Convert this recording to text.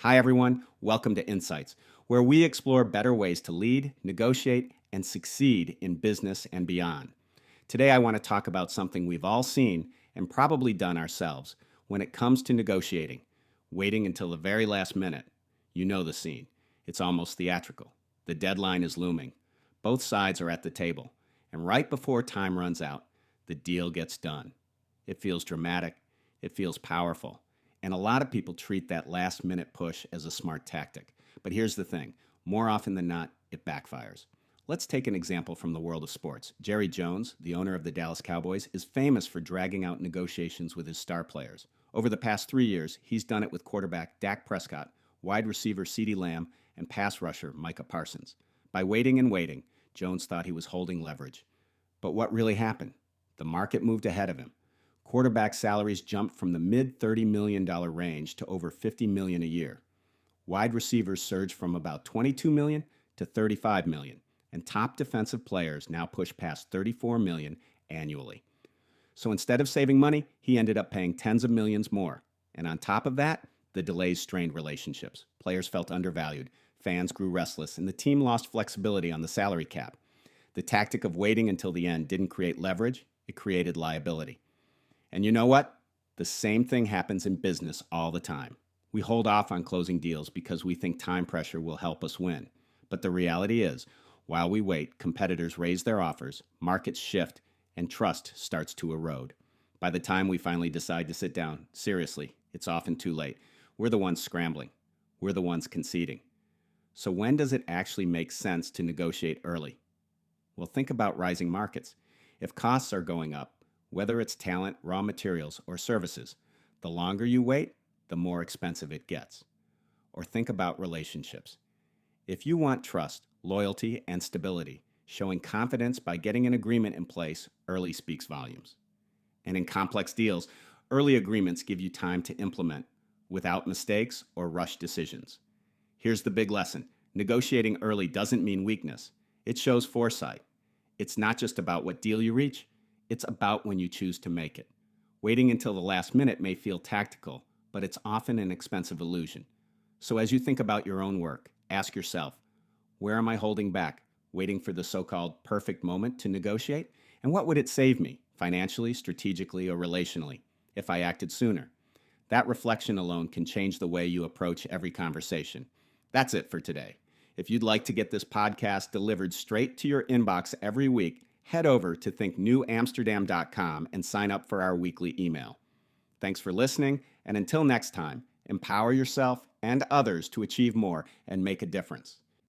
Hi, everyone. Welcome to Insights, where we explore better ways to lead, negotiate, and succeed in business and beyond. Today, I want to talk about something we've all seen and probably done ourselves when it comes to negotiating, waiting until the very last minute. You know the scene. It's almost theatrical. The deadline is looming. Both sides are at the table, and right before time runs out, the deal gets done. It feels dramatic. It feels powerful. And a lot of people treat that last minute push as a smart tactic. But here's the thing, more often than not, it backfires. Let's take an example from the world of sports. Jerry Jones, the owner of the Dallas Cowboys, is famous for dragging out negotiations with his star players. Over the past 3 years, he's done it with quarterback Dak Prescott, wide receiver CeeDee Lamb, and pass rusher Micah Parsons. By waiting and waiting, Jones thought he was holding leverage. But what really happened? The market moved ahead of him. Quarterback salaries jumped from the mid $30 million range to over $50 million a year. Wide receivers surged from about $22 million to $35 million, and top defensive players now push past $34 million annually. So instead of saving money, he ended up paying tens of millions more. And on top of that, the delays strained relationships. Players felt undervalued, fans grew restless, and the team lost flexibility on the salary cap. The tactic of waiting until the end didn't create leverage, it created liability. And you know what? The same thing happens in business all the time. We hold off on closing deals because we think time pressure will help us win. But the reality is, while we wait, competitors raise their offers, markets shift, and trust starts to erode. By the time we finally decide to sit down, seriously, it's often too late. We're the ones scrambling. We're the ones conceding. So when does it actually make sense to negotiate early? Well, think about rising markets. If costs are going up, whether it's talent, raw materials, or services, the longer you wait, the more expensive it gets. Or think about relationships. If you want trust, loyalty, and stability, showing confidence by getting an agreement in place early speaks volumes. And in complex deals, early agreements give you time to implement without mistakes or rushed decisions. Here's the big lesson. Negotiating early doesn't mean weakness. It shows foresight. It's not just about what deal you reach. It's about when you choose to make it. Waiting until the last minute may feel tactical, but it's often an expensive illusion. So as you think about your own work, ask yourself, where am I holding back, waiting for the so-called perfect moment to negotiate? And what would it save me, financially, strategically, or relationally, if I acted sooner? That reflection alone can change the way you approach every conversation. That's it for today. If you'd like to get this podcast delivered straight to your inbox every week, head over to thinknewamsterdam.com and sign up for our weekly email. Thanks for listening, and until next time, empower yourself and others to achieve more and make a difference.